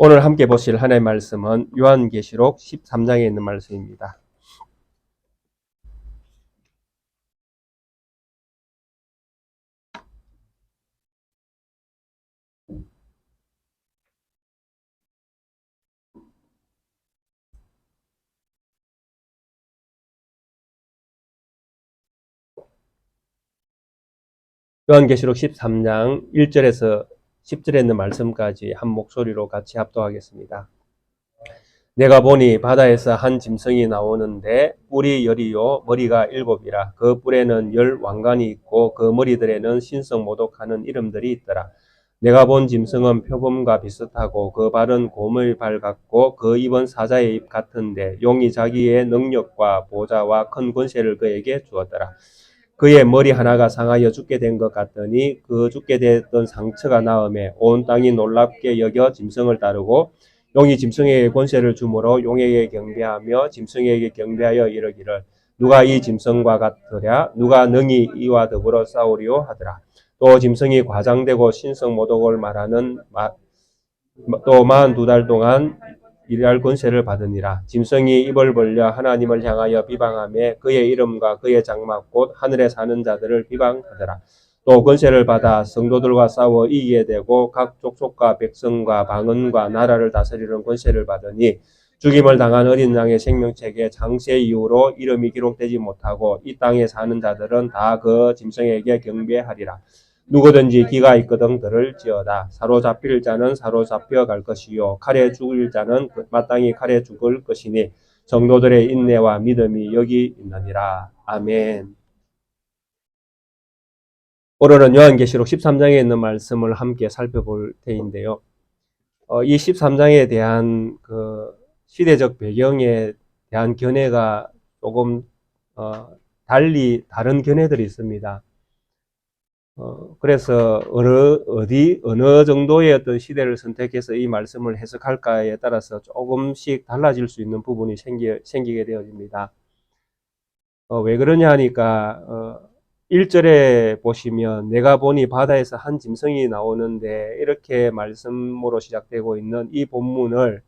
오늘 함께 보실 하나님의 말씀은 요한계시록 13장에 있는 말씀입니다. 요한계시록 13장 1절에서 10절에 있는 말씀까지 한 목소리로 같이 합독하겠습니다. 내가 보니 바다에서 한 짐승이 나오는데 뿔이 10이요 머리가 7이라. 그 뿔에는 10 왕관이 있고 그 머리들에는 신성 모독하는 이름들이 있더라. 내가 본 짐승은 표범과 비슷하고 그 발은 곰의 발 같고 그 입은 사자의 입 같은데 용이 자기의 능력과 보좌와 큰 권세를 그에게 주었더라. 그의 머리 하나가 상하여 죽게 된 것 같더니 그 죽게 됐던 상처가 나음에 온 땅이 놀랍게 여겨 짐승을 따르고 용이 짐승에게 권세를 주므로 용에게 경배하며 짐승에게 경배하여 이르기를 누가 이 짐승과 같으랴 누가 능히 이와 더불어 싸우리요 하더라. 또 짐승이 과장되고 신성 모독을 말하는 또 42달 동안 일할 권세를 받으니라. 짐승이 입을 벌려 하나님을 향하여 비방하며 그의 이름과 그의 장막 곧 하늘에 사는 자들을 비방하더라. 또 권세를 받아 성도들과 싸워 이기게 되고 각 족속과 백성과 방언과 나라를 다스리는 권세를 받으니 죽임을 당한 어린 양의 생명책에 장세 이후로 이름이 기록되지 못하고 이 땅에 사는 자들은 다 그 짐승에게 경배하리라. 누구든지 기가 있거든 들을지어다. 사로잡힐 자는 사로잡혀 갈 것이요 칼에 죽을 자는 마땅히 칼에 죽을 것이니 성도들의 인내와 믿음이 여기 있느니라. 아멘. 오늘은 요한계시록 13장에 있는 말씀을 함께 살펴볼 때인데요. 이 13장에 대한 그 시대적 배경에 대한 견해가 조금 달리 다른 견해들이 있습니다. 그래서 어느 정도의 어떤 시대를 선택해서 이 말씀을 해석할까에 따라서 조금씩 달라질 수 있는 부분이 생기게 되어집니다. 왜 그러냐 하니까 1절에 보시면 내가 보니 바다에서 한 짐승이 나오는데 이렇게 말씀으로 시작되고 있는 이 본문을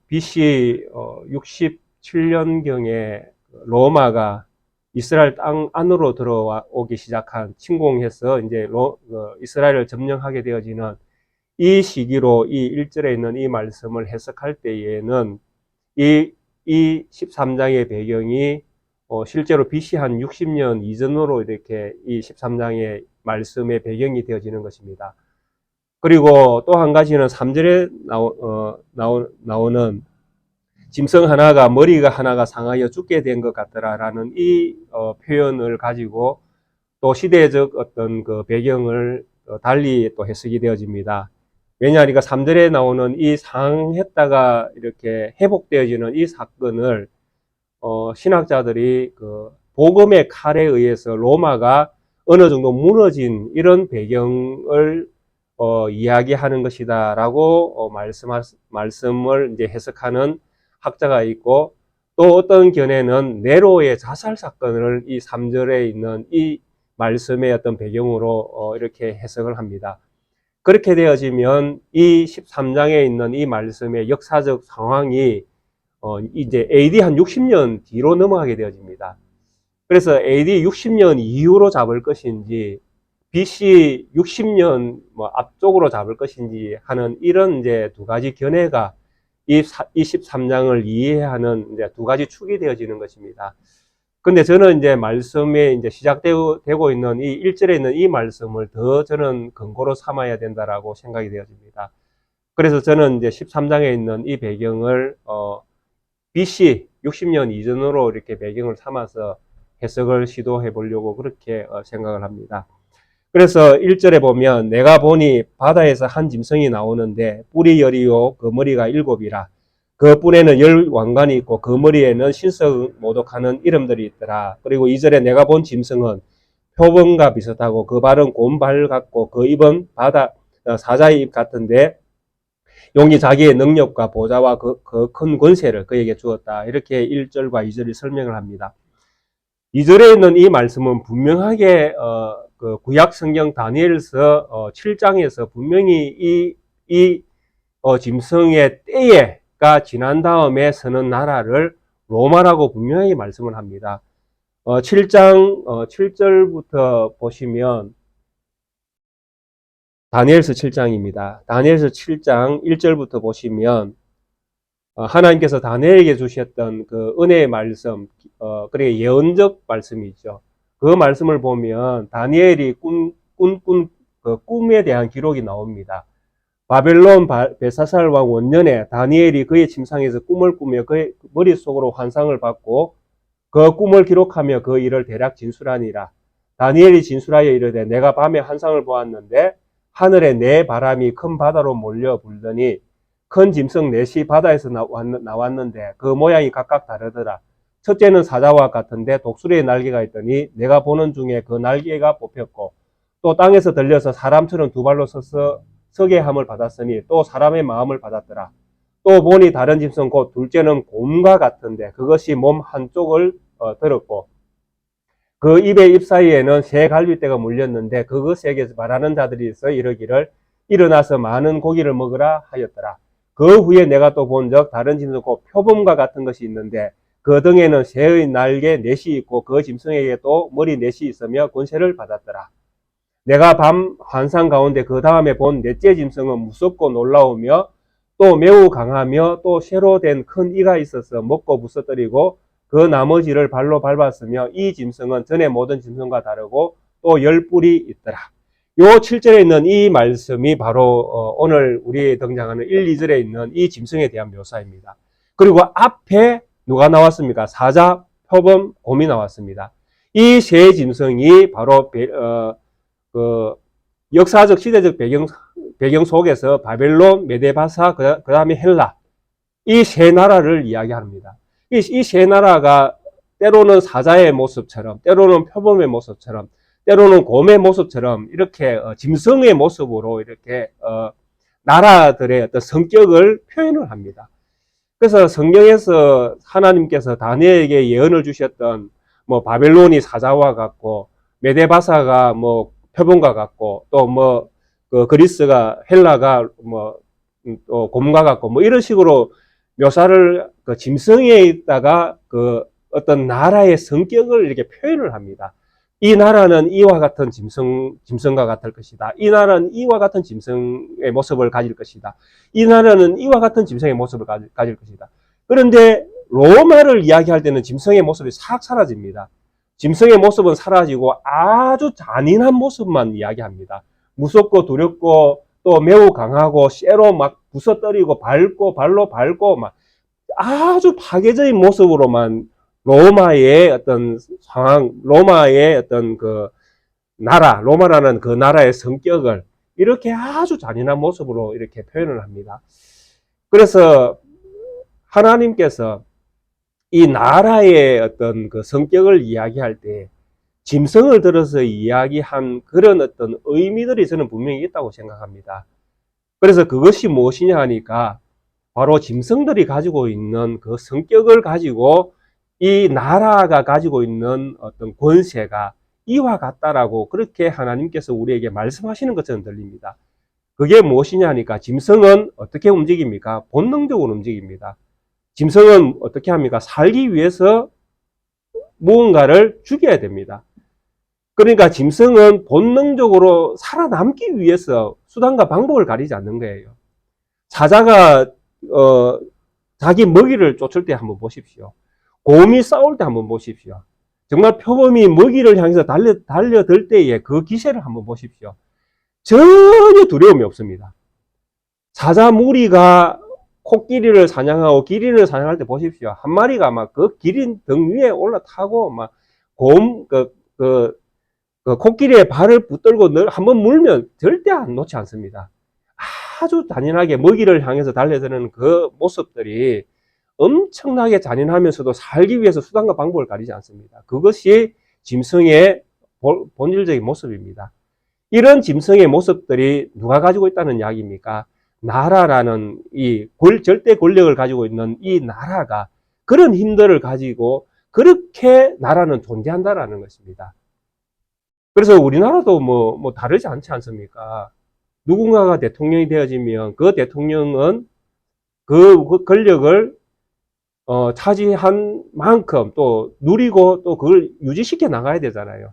BC 67년경에 로마가 이스라엘 땅 안으로 들어오기 시작한 침공해서 이제 이스라엘을 점령하게 되어지는 이 시기로 이 1절에 있는 이 말씀을 해석할 때에는 이 13장의 배경이 실제로 BC 한 60년 이전으로 이렇게 이 13장의 말씀의 배경이 되어지는 것입니다. 그리고 또 한 가지는 3절에 나오는 짐승 하나가 머리가 하나가 상하여 죽게 된 것 같더라라는 이 표현을 가지고 또 시대적 어떤 그 배경을 달리 또 해석이 되어집니다. 왜냐하니까 3절에 나오는 이 상했다가 이렇게 회복되어지는 이 사건을 신학자들이 그 복음의 칼에 의해서 로마가 어느 정도 무너진 이런 배경을 이야기하는 것이다라고 말씀을 이제 해석하는 학자가 있고 또 어떤 견해는 네로의 자살 사건을 이 3절에 있는 이 말씀의 어떤 배경으로 이렇게 해석을 합니다. 그렇게 되어지면 이 13장에 있는 이 말씀의 역사적 상황이 이제 AD 한 60년 뒤로 넘어가게 되어집니다. 그래서 AD 60년 이후로 잡을 것인지 BC 60년 앞쪽으로 잡을 것인지 하는 이런 이제 두 가지 견해가 이 13장을 이해하는 이제 두 가지 축이 되어지는 것입니다. 근데 저는 이제 말씀에 이제 시작되고 있는 이 1절에 있는 이 말씀을 더 저는 근거로 삼아야 된다라고 생각이 되어집니다. 그래서 저는 이제 13장에 있는 이 배경을 BC 60년 이전으로 이렇게 배경을 삼아서 해석을 시도해 보려고 그렇게 생각을 합니다. 그래서 1절에 보면 내가 보니 바다에서 한 짐승이 나오는데 뿔이 10이요 그 머리가 7이라. 그 뿔에는 10 왕관이 있고 그 머리에는 신성 모독하는 이름들이 있더라. 그리고 2절에 내가 본 짐승은 표범과 비슷하고 그 발은 곰발 같고 그 입은 사자의 입 같은데 용이 자기의 능력과 보좌와 그 큰 권세를 그에게 주었다. 이렇게 1절과 2절이 설명을 합니다. 2절에 있는 이 말씀은 분명하게 그 구약 성경 다니엘서 7장에서 분명히 이 짐승의 때가 지난 다음에 서는 나라를 로마라고 분명히 말씀을 합니다. 7장 7절부터 보시면 다니엘서 7장입니다. 다니엘서 7장 1절부터 보시면 하나님께서 다니엘에게 주셨던 그 은혜의 말씀, 그러니까 예언적 말씀이죠. 그 말씀을 보면 다니엘이 그 꿈에 대한 기록이 나옵니다. 바벨론 벨사살 왕 원년에 다니엘이 그의 침상에서 꿈을 꾸며 그의 머릿속으로 환상을 받고 그 꿈을 기록하며 그 일을 대략 진술하니라. 다니엘이 진술하여 이르되 내가 밤에 환상을 보았는데 하늘에 네 바람이 큰 바다로 몰려 불더니 큰 짐승 넷이 바다에서 나왔는데 그 모양이 각각 다르더라. 첫째는 사자와 같은데 독수리의 날개가 있더니 내가 보는 중에 그 날개가 뽑혔고 또 땅에서 들려서 사람처럼 두 발로 서게 함을 받았으니 또 사람의 마음을 받았더라. 또 보니 다른 짐승 곧 둘째는 곰과 같은데 그것이 몸 한쪽을 들었고 그 입 사이에는 새 갈빗대가 물렸는데 그것에게서 말하는 자들이 있어 이르기를 일어나서 많은 고기를 먹으라 하였더라. 그 후에 내가 또 본적 다른 짐승 곧 표범과 같은 것이 있는데 그 등에는 새의 날개 넷이 있고 그 짐승에게 또 머리 넷이 있으며 권세를 받았더라. 내가 밤 환상 가운데 그 다음에 본 넷째 짐승은 무섭고 놀라우며 또 매우 강하며 또 쇠로 된 큰 이가 있어서 먹고 부서뜨리고 그 나머지를 발로 밟았으며 이 짐승은 전에 모든 짐승과 다르고 또 10뿔이 있더라. 요 7절에 있는 이 말씀이 바로 오늘 우리에 등장하는 1, 2절에 있는 이 짐승에 대한 묘사입니다. 그리고 앞에 누가 나왔습니까? 사자, 표범, 곰이 나왔습니다. 이 세 짐승이 바로 그 역사적 시대적 배경 속에서 바벨론, 메데바사, 그 다음에 헬라 이 세 나라를 이야기합니다. 이 세 나라가 때로는 사자의 모습처럼, 때로는 표범의 모습처럼, 때로는 곰의 모습처럼 이렇게 짐승의 모습으로 이렇게 나라들의 어떤 성격을 표현을 합니다. 그래서 성경에서 하나님께서 다니엘에게 예언을 주셨던 뭐 바벨론이 사자와 같고 메데바사가 뭐 표범과 같고 또 뭐 그 그리스가 헬라가 뭐 또 곰과 같고 뭐 이런 식으로 묘사를 그 짐승에 있다가 그 어떤 나라의 성격을 이렇게 표현을 합니다. 이 나라는 이와 같은 짐승과 같을 것이다. 이 나라는 이와 같은 짐승의 모습을 가질 것이다. 이 나라는 이와 같은 짐승의 모습을 가질 것이다. 그런데 로마를 이야기할 때는 짐승의 모습이 싹 사라집니다. 짐승의 모습은 사라지고 아주 잔인한 모습만 이야기합니다. 무섭고 두렵고 또 매우 강하고 쇠로 막 부서뜨리고 발로 밟고 막 아주 파괴적인 모습으로만 로마의 어떤 상황, 로마의 어떤 그 나라, 로마라는 그 나라의 성격을 이렇게 아주 잔인한 모습으로 이렇게 표현을 합니다. 그래서 하나님께서 이 나라의 어떤 그 성격을 이야기할 때 짐승을 들어서 이야기한 그런 어떤 의미들이 저는 분명히 있다고 생각합니다. 그래서 그것이 무엇이냐 하니까 바로 짐승들이 가지고 있는 그 성격을 가지고 이 나라가 가지고 있는 어떤 권세가 이와 같다라고 그렇게 하나님께서 우리에게 말씀하시는 것처럼 들립니다. 그게 무엇이냐 하니까 짐승은 어떻게 움직입니까? 본능적으로 움직입니다. 짐승은 어떻게 합니까? 살기 위해서 무언가를 죽여야 됩니다. 그러니까 짐승은 본능적으로 살아남기 위해서 수단과 방법을 가리지 않는 거예요. 사자가 자기 먹이를 쫓을 때 한번 보십시오. 곰이 싸울 때 한번 보십시오. 정말 표범이 먹이를 향해서 달려들 때의 그 기세를 한번 보십시오. 전혀 두려움이 없습니다. 사자 무리가 코끼리를 사냥하고 기린을 사냥할 때 보십시오. 한 마리가 막 그 기린 등 위에 올라타고 막 코끼리의 발을 붙들고 한번 물면 절대 안 놓지 않습니다. 아주 잔인하게 먹이를 향해서 달려드는 그 모습들이 엄청나게 잔인하면서도 살기 위해서 수단과 방법을 가리지 않습니다. 그것이 짐승의 본질적인 모습입니다. 이런 짐승의 모습들이 누가 가지고 있다는 이야기입니까? 나라라는 이 절대 권력을 가지고 있는 이 나라가 그런 힘들을 가지고 그렇게 나라는 존재한다라는 것입니다. 그래서 우리나라도 뭐 다르지 않지 않습니까? 누군가가 대통령이 되어지면 그 대통령은 그 권력을 차지한 만큼 또 누리고 또 그걸 유지시켜 나가야 되잖아요.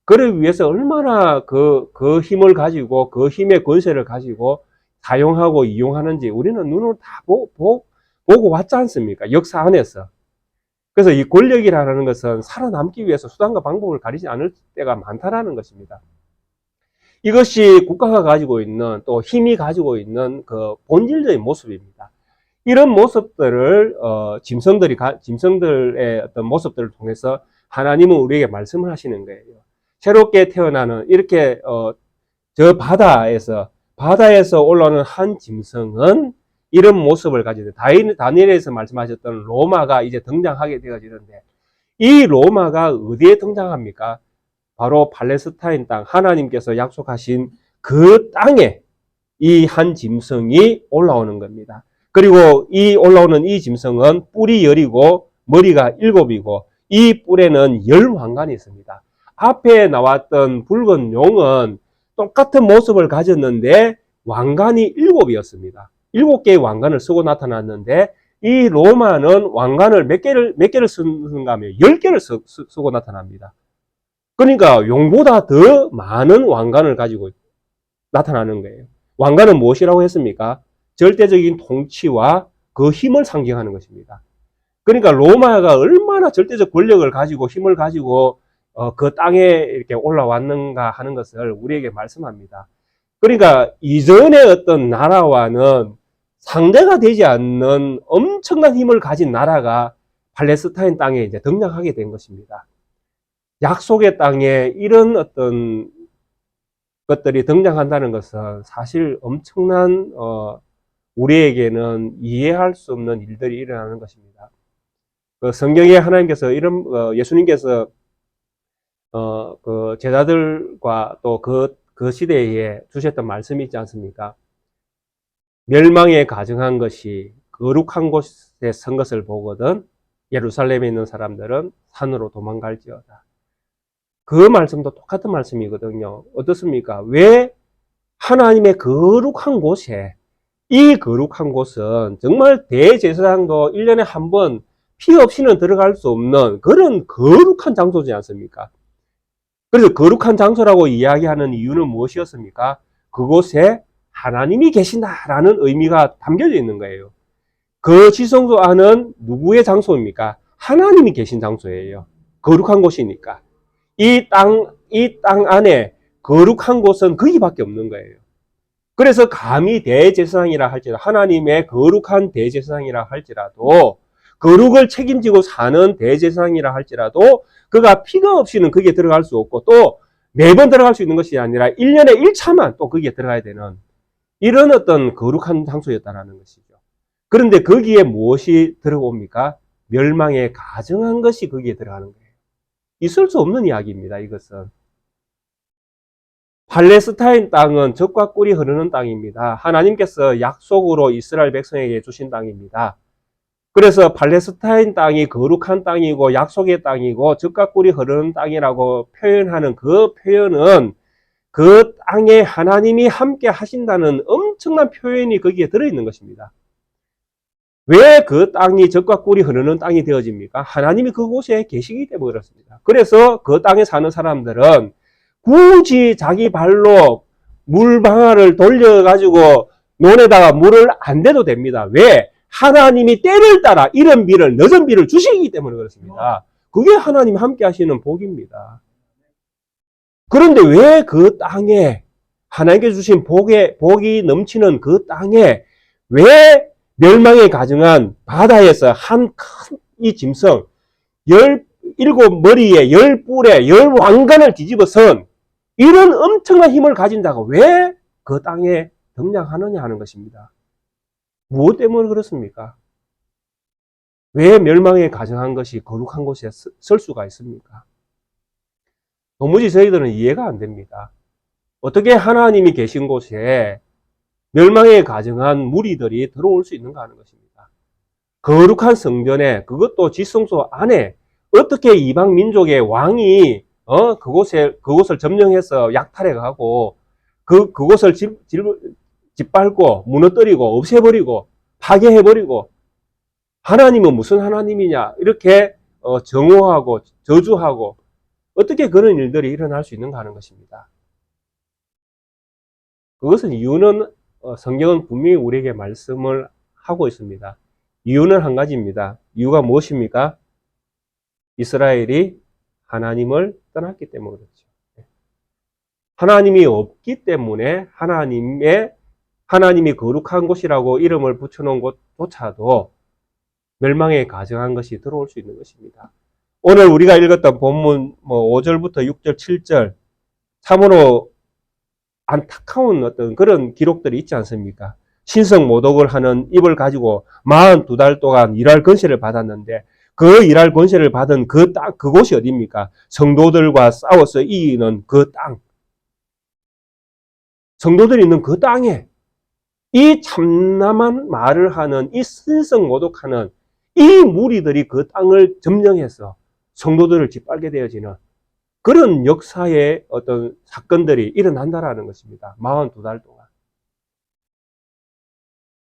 그를 위해서 얼마나 그 힘을 가지고 그 힘의 권세를 가지고 사용하고 이용하는지 우리는 눈으로 다 보고 왔지 않습니까? 역사 안에서. 그래서 이 권력이라는 것은 살아남기 위해서 수단과 방법을 가리지 않을 때가 많다라는 것입니다. 이것이 국가가 가지고 있는 또 힘이 가지고 있는 그 본질적인 모습입니다. 이런 모습들을 짐승들의 어떤 모습들을 통해서 하나님은 우리에게 말씀을 하시는 거예요. 새롭게 태어나는 이렇게 저 바다에서 올라오는 한 짐승은 이런 모습을 가지는 다니엘에서 말씀하셨던 로마가 이제 등장하게 되어지는데 이 로마가 어디에 등장합니까? 바로 팔레스타인 땅, 하나님께서 약속하신 그 땅에 이 한 짐승이 올라오는 겁니다. 그리고 이 올라오는 이 짐승은 뿔이 10이고 머리가 7이고 이 뿔에는 10왕관이 있습니다. 앞에 나왔던 붉은 용은 똑같은 모습을 가졌는데 왕관이 7이었습니다. 7개의 왕관을 쓰고 나타났는데 이 로마는 왕관을 몇 개를 쓰는가 하면 10개를 쓰고 나타납니다. 그러니까 용보다 더 많은 왕관을 가지고 나타나는 거예요. 왕관은 무엇이라고 했습니까? 절대적인 통치와 그 힘을 상징하는 것입니다. 그러니까 로마가 얼마나 절대적 권력을 가지고 힘을 가지고 그 땅에 이렇게 올라왔는가 하는 것을 우리에게 말씀합니다. 그러니까 이전의 어떤 나라와는 상대가 되지 않는 엄청난 힘을 가진 나라가 팔레스타인 땅에 이제 등장하게 된 것입니다. 약속의 땅에 이런 어떤 것들이 등장한다는 것은 사실 엄청난 우리에게는 이해할 수 없는 일들이 일어나는 것입니다. 그 성경에 하나님께서 이런 예수님께서 그 제자들과 또 그 시대에 주셨던 말씀이 있지 않습니까? 멸망에 가증한 것이 거룩한 곳에 선 것을 보거든 예루살렘에 있는 사람들은 산으로 도망갈지어다. 그 말씀도 똑같은 말씀이거든요. 어떻습니까? 왜 하나님의 거룩한 곳에 이 거룩한 곳은 정말 대제사장도 1년에 한 번 피 없이는 들어갈 수 없는 그런 거룩한 장소지 않습니까? 그래서 거룩한 장소라고 이야기하는 이유는 무엇이었습니까? 그곳에 하나님이 계신다라는 의미가 담겨져 있는 거예요. 그 지성소 안은 누구의 장소입니까? 하나님이 계신 장소예요. 거룩한 곳이니까. 이 땅 안에 거룩한 곳은 거기밖에 없는 거예요. 그래서 감히 대제사장이라 할지라도 하나님의 거룩한 대제사장이라 할지라도 거룩을 책임지고 사는 대제사장이라 할지라도 그가 피가 없이는 거기에 들어갈 수 없고 또 매번 들어갈 수 있는 것이 아니라 1년에 1차만 또 거기에 들어가야 되는 이런 어떤 거룩한 장소였다는 것이죠. 그런데 거기에 무엇이 들어옵니까? 멸망에 가증한 것이 거기에 들어가는 거예요. 있을 수 없는 이야기입니다. 이것은. 팔레스타인 땅은 젖과 꿀이 흐르는 땅입니다. 하나님께서 약속으로 이스라엘 백성에게 주신 땅입니다. 그래서 팔레스타인 땅이 거룩한 땅이고 약속의 땅이고 젖과 꿀이 흐르는 땅이라고 표현하는 그 표현은 그 땅에 하나님이 함께 하신다는 엄청난 표현이 거기에 들어있는 것입니다. 왜 그 땅이 젖과 꿀이 흐르는 땅이 되어집니까? 하나님이 그곳에 계시기 때문에 그렇습니다. 그래서 그 땅에 사는 사람들은 굳이 자기 발로 물방아를 돌려가지고 논에다가 물을 안 대도 됩니다. 왜? 하나님이 때를 따라 이른 비를 늦은 비를 주시기 때문에 그렇습니다. 그게 하나님 함께 하시는 복입니다. 그런데 왜 그 땅에 하나님께 주신 복이 넘치는 그 땅에 왜 멸망에 가증한 바다에서 한 큰 이 짐승 17머리에 10뿔에 10왕관을 뒤집어선 이런 엄청난 힘을 가진 자가 왜 그 땅에 등장하느냐 하는 것입니다. 무엇 때문에 그렇습니까? 왜 멸망에 가증한 것이 거룩한 곳에 설 수가 있습니까? 도무지 저희들은 이해가 안 됩니다. 어떻게 하나님이 계신 곳에 멸망에 가증한 무리들이 들어올 수 있는가 하는 것입니다. 거룩한 성전에 그것도 지성소 안에 어떻게 이방 민족의 왕이 그곳을 점령해서 약탈해 가고 그곳을 짓밟고 무너뜨리고 없애버리고 파괴해버리고 하나님은 무슨 하나님이냐 이렇게 정오하고 저주하고 어떻게 그런 일들이 일어날 수 있는가 하는 것입니다. 그것은 이유는 성경은 분명히 우리에게 말씀을 하고 있습니다. 이유는 한 가지입니다. 이유가 무엇입니까? 이스라엘이 하나님을 떠났기 때문에 그렇죠. 하나님이 없기 때문에 하나님이 거룩한 곳이라고 이름을 붙여놓은 곳조차도 멸망에 가정한 것이 들어올 수 있는 것입니다. 오늘 우리가 읽었던 본문 5절부터 6절, 7절 참으로 안타까운 어떤 그런 기록들이 있지 않습니까? 신성 모독을 하는 입을 가지고 42달 동안 일할 권세를 받았는데 그 일할 권세를 받은 그 땅, 그곳이 어디입니까? 성도들과 싸워서 이기는 그 땅. 성도들이 있는 그 땅에 이 참남한 말을 하는 이 신성 모독하는 이 무리들이 그 땅을 점령해서 성도들을 짓밟게 되어지는 그런 역사의 어떤 사건들이 일어난다라는 것입니다. 42달 동안.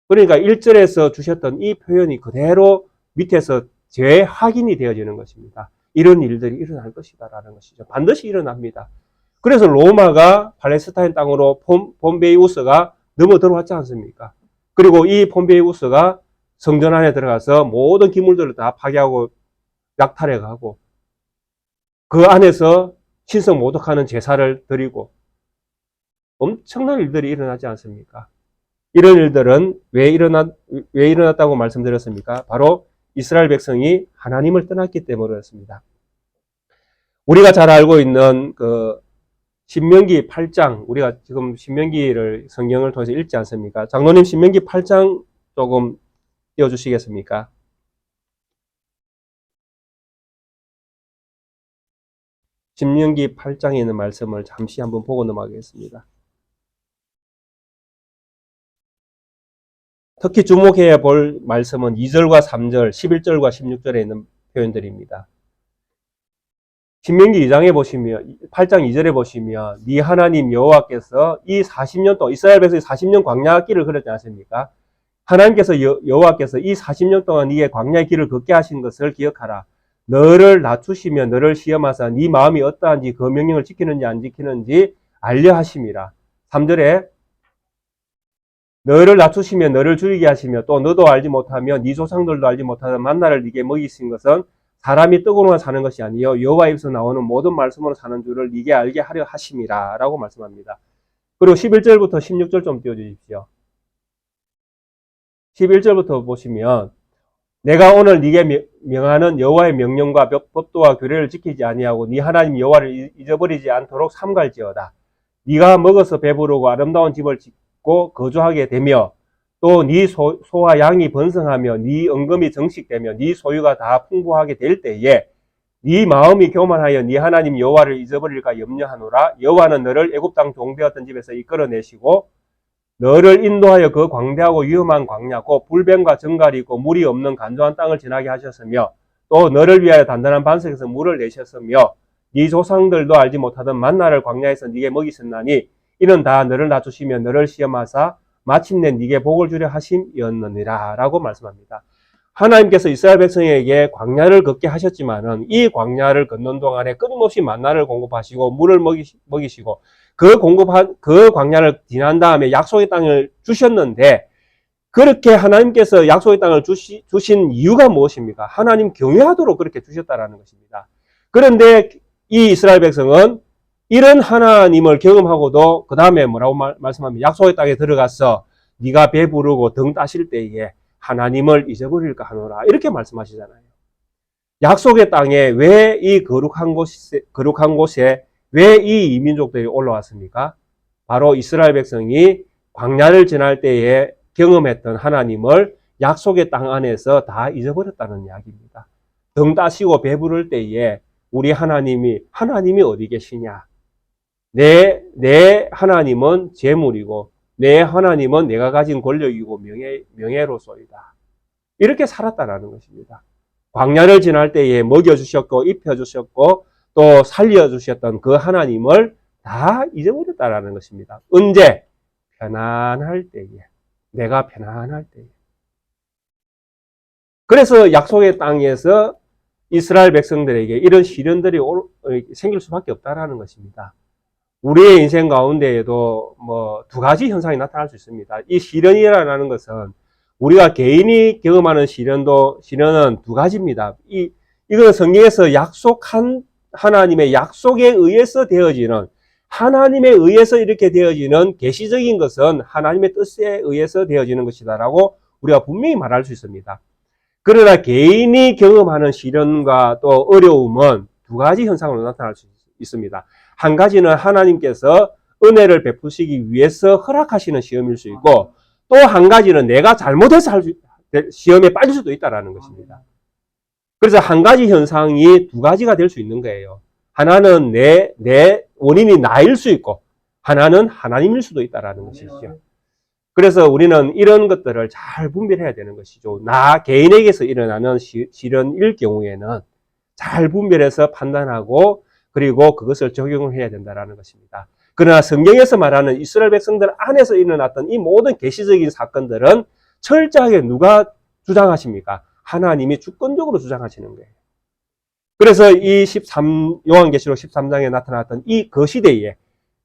그러니까 1절에서 주셨던 이 표현이 그대로 밑에서 재확인이 되어지는 것입니다. 이런 일들이 일어날 것이다라는 것이죠. 반드시 일어납니다. 그래서 로마가 팔레스타인 땅으로 폼베이우스가 넘어 들어왔지 않습니까? 그리고 이 폼베이우스가 성전 안에 들어가서 모든 기물들을 다 파괴하고 약탈해가고 그 안에서 신성 모독하는 제사를 드리고 엄청난 일들이 일어나지 않습니까? 이런 일들은 왜 일어났다고 말씀드렸습니까? 바로 이스라엘 백성이 하나님을 떠났기 때문이었습니다. 우리가 잘 알고 있는 그 신명기 8장, 우리가 지금 신명기를 성경을 통해서 읽지 않습니까? 장로님 신명기 8장 조금 띄워주시겠습니까? 신명기 8장에 있는 말씀을 잠시 한번 보고 넘어가겠습니다. 특히 주목해야 볼 말씀은 2절과 3절, 11절과 16절에 있는 표현들입니다. 신명기 2장에 보시면 8장 2절에 보시면 네 하나님 여호와께서 이 40년 동안 이스라엘 백성이 40년 광야 길을 걸었지 않습니까? 하나님께서 여호와께서 이 40년 동안 네의 광야의 길을 걷게 하신 것을 기억하라. 너를 낮추시며 너를 시험하사 네 마음이 어떠한지 그 명령을 지키는지 안 지키는지 알려 하심이라. 3절에 너를 낮추시며 너를 줄이게 하시며 또 너도 알지 못하며 네 조상들도 알지 못하던 만나를 네게 먹이신 것은 사람이 떡으로만 사는 것이 아니요 여호와 입에서 나오는 모든 말씀으로 사는 줄을 네게 알게 하려 하심이라 라고 말씀합니다. 그리고 11절부터 16절 좀 띄워주십시오. 11절부터 보시면 내가 오늘 네게 명하는 여호와의 명령과 법도와 규례를 지키지 아니하고 네 하나님 여호와를 잊어버리지 않도록 삼갈지어다. 네가 먹어서 배부르고 아름다운 집을 짓고 거주하게 되며 또 네 소와 양이 번성하며 네 은금이 정식되며 네 소유가 다 풍부하게 될 때에 네 마음이 교만하여 네 하나님 여호와를 잊어버릴까 염려하노라. 여호와는 너를 애굽 땅 종되었던 집에서 이끌어내시고 너를 인도하여 그 광대하고 위험한 광야 곧 불뱀과 정갈이 있고 물이 없는 간조한 땅을 지나게 하셨으며 또 너를 위하여 단단한 반석에서 물을 내셨으며 네 조상들도 알지 못하던 만나를 광야에서 네게 먹이셨나니 이는 다 너를 낮추시며 너를 시험하사 마침내 네게 복을 주려 하심이었느니라 라고 말씀합니다. 하나님께서 이스라엘 백성에게 광야를 걷게 하셨지만은 이 광야를 걷는 동안에 끊임없이 만나를 공급하시고 물을 먹이시고 그 광야를 지난 다음에 약속의 땅을 주셨는데 그렇게 하나님께서 약속의 땅을 주신 이유가 무엇입니까? 하나님 경외하도록 그렇게 주셨다라는 것입니다. 그런데 이 이스라엘 백성은 이런 하나님을 경험하고도 그 다음에 뭐라고 말씀합니까? 약속의 땅에 들어가서 네가 배부르고 등 따실 때에 하나님을 잊어버릴까 하노라 이렇게 말씀하시잖아요. 약속의 땅에 왜 이 거룩한 곳에 왜 이 이민족들이 올라왔습니까? 바로 이스라엘 백성이 광야를 지날 때에 경험했던 하나님을 약속의 땅 안에서 다 잊어버렸다는 이야기입니다. 등 따시고 배부를 때에 우리 하나님이 어디 계시냐? 내 하나님은 재물이고 내 하나님은 내가 가진 권력이고 명예로소이다. 이렇게 살았다라는 것입니다. 광야를 지날 때에 먹여주셨고 입혀주셨고 또 살려주셨던 그 하나님을 다 잊어버렸다라는 것입니다. 언제? 편안할 때에. 내가 편안할 때에. 그래서 약속의 땅에서 이스라엘 백성들에게 이런 시련들이 생길 수밖에 없다라는 것입니다. 우리의 인생 가운데에도 뭐 두 가지 현상이 나타날 수 있습니다. 이 시련이라는 것은 우리가 개인이 경험하는 시련은 두 가지입니다. 이거는 성경에서 약속한 하나님의 약속에 의해서 되어지는, 하나님에 의해서 이렇게 되어지는 계시적인 것은 하나님의 뜻에 의해서 되어지는 것이다라고 우리가 분명히 말할 수 있습니다. 그러나 개인이 경험하는 시련과 또 어려움은 두 가지 현상으로 나타날 수 있습니다. 한 가지는 하나님께서 은혜를 베푸시기 위해서 허락하시는 시험일 수 있고, 또 한 가지는 내가 잘못해서 시험에 빠질 수도 있다는 것입니다. 그래서 한 가지 현상이 두 가지가 될 수 있는 거예요. 하나는 내 원인이 나일 수 있고, 하나는 하나님일 수도 있다는 것이죠. 그래서 우리는 이런 것들을 잘 분별해야 되는 것이죠. 나 개인에게서 일어나는 시련일 경우에는 잘 분별해서 판단하고 그리고 그것을 적용을 해야 된다는 것입니다. 그러나 성경에서 말하는 이스라엘 백성들 안에서 일어났던 이 모든 계시적인 사건들은 철저하게 누가 주장하십니까? 하나님이 주권적으로 주장하시는 거예요. 그래서 이 요한계시록 13장에 나타났던 이 그 시대에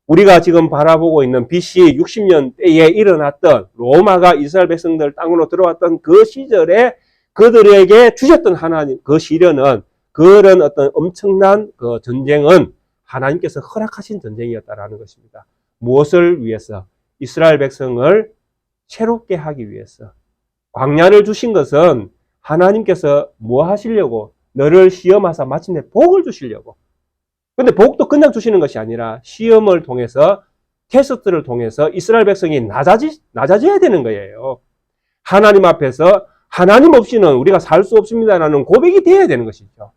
우리가 지금 바라보고 있는 BC 60년대에 일어났던 로마가 이스라엘 백성들 땅으로 들어왔던 그 시절에 그들에게 주셨던 하나님 그 시련은, 그런 어떤 엄청난 그 전쟁은 하나님께서 허락하신 전쟁이었다라는 것입니다. 무엇을 위해서? 이스라엘 백성을 새롭게 하기 위해서. 광야를 주신 것은 하나님께서 뭐 하시려고? 너를 시험하사 마침내 복을 주시려고. 근데 복도 그냥 주시는 것이 아니라 시험을 통해서, 테스트를 통해서 이스라엘 백성이 낮아져야 되는 거예요. 하나님 앞에서 하나님 없이는 우리가 살 수 없습니다라는 고백이 돼야 되는 것이죠.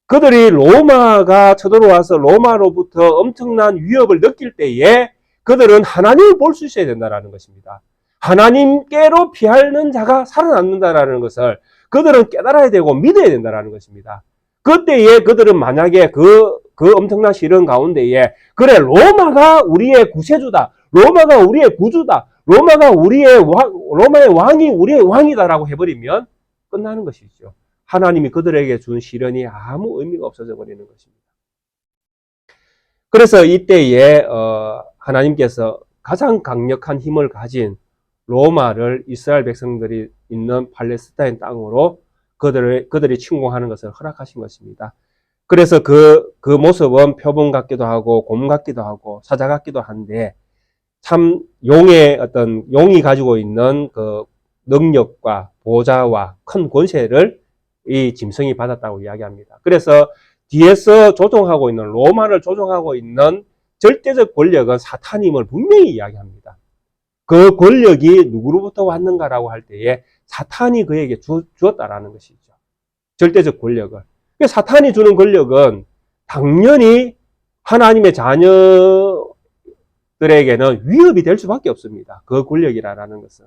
그들이 로마가 쳐들어와서 로마로부터 엄청난 위협을 느낄 때에 그들은 하나님을 볼 수 있어야 된다는 것입니다. 하나님께로 피하는 자가 살아남는다는 것을 그들은 깨달아야 되고 믿어야 된다는 것입니다. 그때에 그들은 만약에 그 엄청난 시련 가운데에, 그래, 로마가 우리의 구세주다, 로마가 우리의 구주다, 로마의 왕이 우리의 왕이다라고 해버리면 끝나는 것이죠. 하나님이 그들에게 준 시련이 아무 의미가 없어져 버리는 것입니다. 그래서 이때에 하나님께서 가장 강력한 힘을 가진 로마를 이스라엘 백성들이 있는 팔레스타인 땅으로 그들이 침공하는 것을 허락하신 것입니다. 그래서 그 모습은 표범 같기도 하고 곰 같기도 하고 사자 같기도 한데, 참 용이 가지고 있는 그 능력과 보좌와 큰 권세를 이 짐승이 받았다고 이야기합니다. 그래서 뒤에서 조종하고 있는, 로마를 조종하고 있는 절대적 권력은 사탄임을 분명히 이야기합니다. 그 권력이 누구로부터 왔는가라고 할 때에 사탄이 그에게 주었다라는 것이죠. 절대적 권력을. 사탄이 주는 권력은 당연히 하나님의 자녀들에게는 위협이 될 수밖에 없습니다. 그 권력이라는 것은.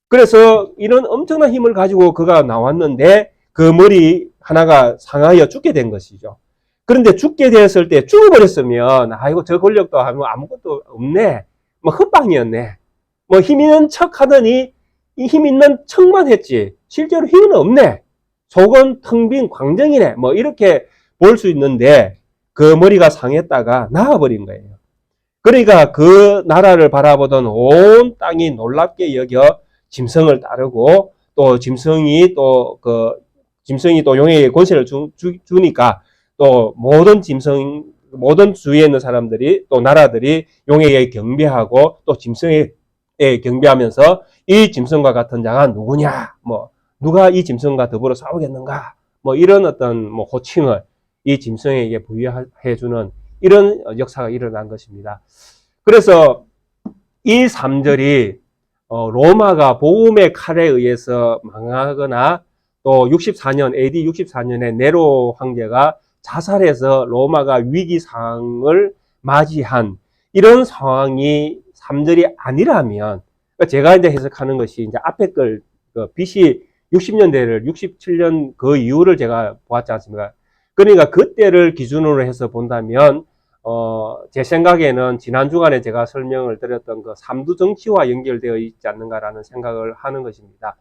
그래서 이런 엄청난 힘을 가지고 그가 나왔는데 그 머리 하나가 상하여 죽게 된 것이죠. 그런데 죽게 되었을 때 죽어버렸으면 아이고 저 권력도 아무것도 없네, 뭐 헛방이었네, 뭐 힘 있는 척 하더니 이 힘 있는 척만 했지 실제로 힘은 없네, 속은 텅 빈 광정이네, 뭐 이렇게 볼 수 있는데 그 머리가 상했다가 나아버린 거예요. 그러니까 그 나라를 바라보던 온 땅이 놀랍게 여겨 짐승을 따르고, 또 짐승이 또 용에게 권세를 주니까 또 모든 주위에 있는 사람들이, 또 나라들이 용에게 경배하고 또 짐승에 경배하면서 이 짐승과 같은 자가 누구냐, 뭐 누가 이 짐승과 더불어 싸우겠는가, 뭐 이런 어떤 호칭을 이 짐승에게 부여해주는 이런 역사가 일어난 것입니다. 그래서 이 3절이 로마가 복음의 칼에 의해서 망하거나 또 AD 64년에 네로 황제가 자살해서 로마가 위기 상황을 맞이한 이런 상황이 3절이 아니라면, 제가 이제 해석하는 것이 이제 앞에 걸 BC 60년대를 67년 그 이후를 제가 보았지 않습니까? 그러니까 그때를 기준으로 해서 본다면 제 생각에는 지난 주간에 제가 설명을 드렸던 그 삼두 정치와 연결되어 있지 않는가라는 생각을 하는 것입니다.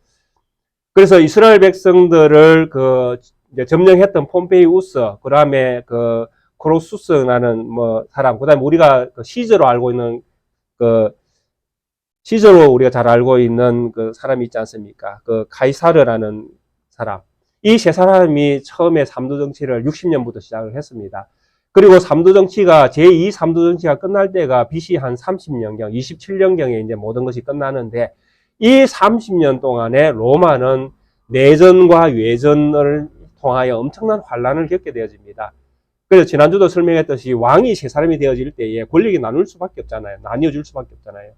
그래서 이스라엘 백성들을 이제 점령했던 폼페이우스, 그 다음에 크로수스라는 사람, 그 다음에 우리가 시저로 알고 있는 시저로 우리가 잘 알고 있는 그 사람이 있지 않습니까? 카이사르라는 사람. 이 세 사람이 처음에 삼두 정치를 60년부터 시작을 했습니다. 그리고 삼두 정치가 제2 삼두 정치가 끝날 때가 BC 한 30년경, 27년경에 이제 모든 것이 끝나는데 이 30년 동안에 로마는 내전과 외전을 통하여 엄청난 환란을 겪게 되어집니다. 그래서 지난주도 설명했듯이 왕이 세 사람이 되어질 때에 권력이 나눌 수밖에 없잖아요. 나뉘어질 수밖에 없잖아요.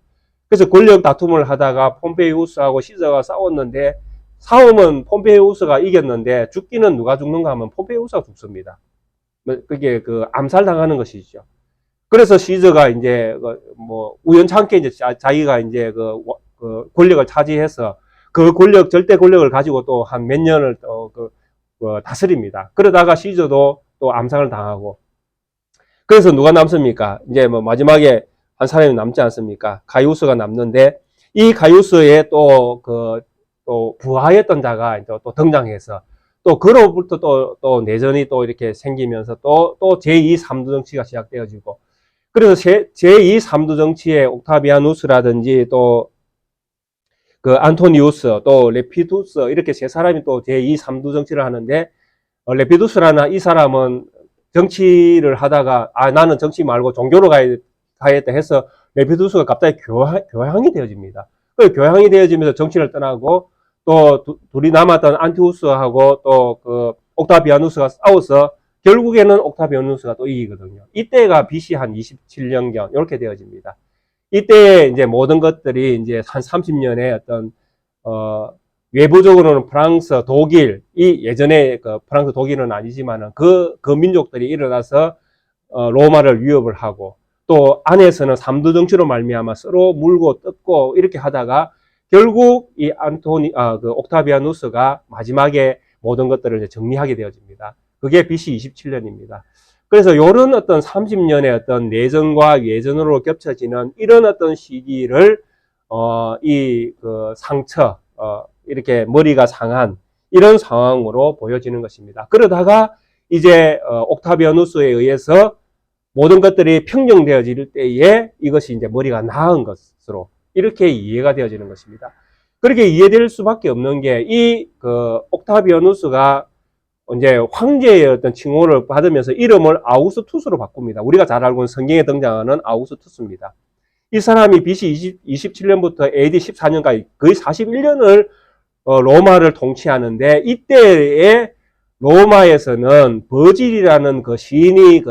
그래서 권력 다툼을 하다가 폼페이우스하고 시저가 싸웠는데 싸움은 폼페이우스가 이겼는데 죽기는 누가 죽는가 하면 폼페이우스가 죽습니다. 그게 암살당하는 것이죠. 그래서 시저가 이제 우연찮게 이제 자기가 이제 권력을 차지해서 그 절대 권력을 가지고 또 한 몇 년을 또 다스립니다. 그러다가 시저도 또 암살을 당하고. 그래서 누가 남습니까? 이제 마지막에 한 사람이 남지 않습니까? 가이우스가 남는데 이 가이우스의 또 부하였던 자가 또 등장해서 또 그로부터 또 내전이 또 이렇게 생기면서 또 제2 삼두 정치가 시작되어지고 그래서 제2 삼두 정치의 옥타비아누스라든지 또 안토니우스 또 레피두스 이렇게 세 사람이 또 제2 삼두 정치를 하는데 레피두스라는 이 사람은 정치를 하다가 나는 정치 말고 종교로 가야겠다 해서 레피두스가 갑자기 교황이 되어집니다. 그 교황이 되어지면서 정치를 떠나고 또 둘이 남았던 안티우스하고 또 옥타비아누스가 싸워서 결국에는 옥타비아누스가 또 이기거든요. 이때가 BC 한 27년경 이렇게 되어집니다. 이때 이제 모든 것들이 이제 한 30년의 어떤 외부적으로는 프랑스, 독일, 이 예전에 프랑스, 독일은 아니지만은 그 민족들이 일어나서 로마를 위협을 하고 또 안에서는 삼두 정치로 말미암아 서로 물고 뜯고 이렇게 하다가 결국 이 옥타비아누스가 마지막에 모든 것들을 이제 정리하게 되어집니다. 그게 BC 27년입니다. 그래서 이런 어떤 30년의 어떤 내전과 외전으로 겹쳐지는 이런 어떤 시기를 상처, 이렇게 머리가 상한 이런 상황으로 보여지는 것입니다. 그러다가 이제 옥타비아누스에 의해서 모든 것들이 평정되어질 때에 이것이 이제 머리가 나은 것으로 이렇게 이해가 되어지는 것입니다. 그렇게 이해될 수밖에 없는 게 옥타비아누스가 이제 황제의 어떤 칭호를 받으면서 이름을 아우구스투스로 바꿉니다. 우리가 잘 알고 있는 성경에 등장하는 아우구스투스입니다. 이 사람이 BC 27년부터 AD 14년까지 거의 41년을 로마를 통치하는데 이때에 로마에서는 버질이라는 그 시인이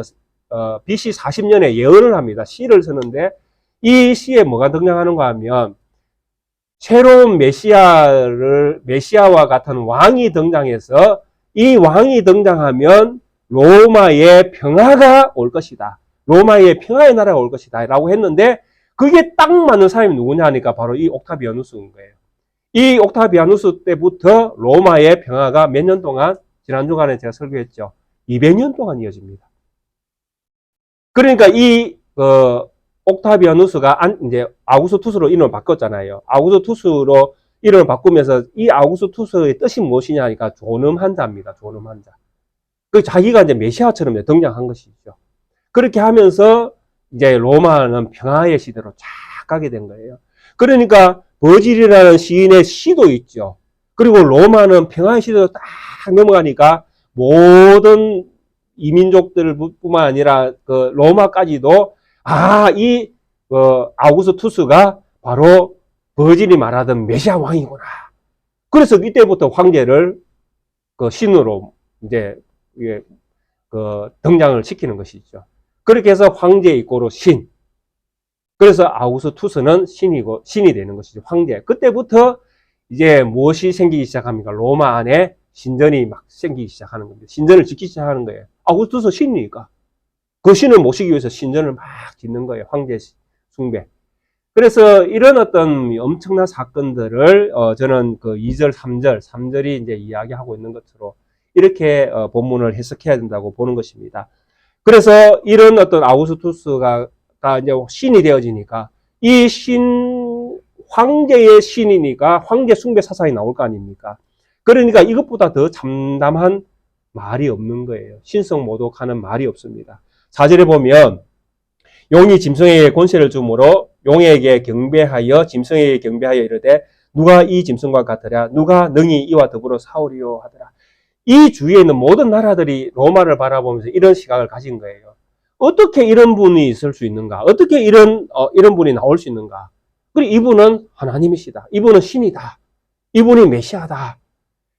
BC 40년에 예언을 합니다. 시를 쓰는데 이 시에 뭐가 등장하는가 하면 새로운 메시아와 같은 왕이 등장해서 이 왕이 등장하면 로마의 평화가 올 것이다. 로마의 평화의 나라가 올 것이다. 라고 했는데 그게 딱 맞는 사람이 누구냐 하니까 바로 이 옥타비아누스인 거예요. 이 옥타비아누스 때부터 로마의 평화가 몇 년 동안 지난 주간에 제가 설교했죠. 200년 동안 이어집니다. 그러니까 옥타비아누스가 이제 아우구스투스로 이름을 바꿨잖아요. 아우구스투스로 이름을 바꾸면서 이 아우구스투스의 뜻이 무엇이냐 하니까 존엄한 자입니다. 존엄한 자. 자기가 이제 메시아처럼 등장한 것이죠. 그렇게 하면서 이제 로마는 평화의 시대로 쫙 가게 된 거예요. 그러니까 버질이라는 시인의 시도 있죠. 그리고 로마는 평화의 시대로 딱 넘어가니까 모든 이민족들뿐만 아니라 로마까지도 이 아우구스투스가 바로 버질이 말하던 메시아 왕이구나. 그래서 이때부터 황제를 신으로 이제 등장을 시키는 것이죠. 그렇게 해서 황제 이꼬로 신. 그래서 아우구스투스는 신이 되는 것이죠. 황제. 그때부터 이제 무엇이 생기기 시작합니까? 로마 안에 신전이 막 생기기 시작하는 겁니다. 신전을 짓기 시작하는 거예요. 아우구스투스 신이니까. 그 신을 모시기 위해서 신전을 막 짓는 거예요. 황제 숭배. 그래서 이런 어떤 엄청난 사건들을 저는 2절, 3절이 이제 이야기하고 있는 것으로 이렇게 본문을 해석해야 된다고 보는 것입니다. 그래서 이런 어떤 아우구스투스가 이제 신이 되어지니까 이 황제의 신이니까 황제 숭배 사상이 나올 거 아닙니까? 그러니까 이것보다 더 참담한 말이 없는 거예요. 신성 모독하는 말이 없습니다. 4절에 보면 용이 짐승에게 권세를 주므로 용에게 경배하여 짐승에게 경배하여 이르되 누가 이 짐승과 같으랴 누가 능히 이와 더불어 싸우리요 하더라. 이 주위에 있는 모든 나라들이 로마를 바라보면서 이런 시각을 가진 거예요. 어떻게 이런 분이 있을 수 있는가? 어떻게 이런 분이 나올 수 있는가? 그리고 이분은 하나님이시다. 이분은 신이다. 이분이 메시아다.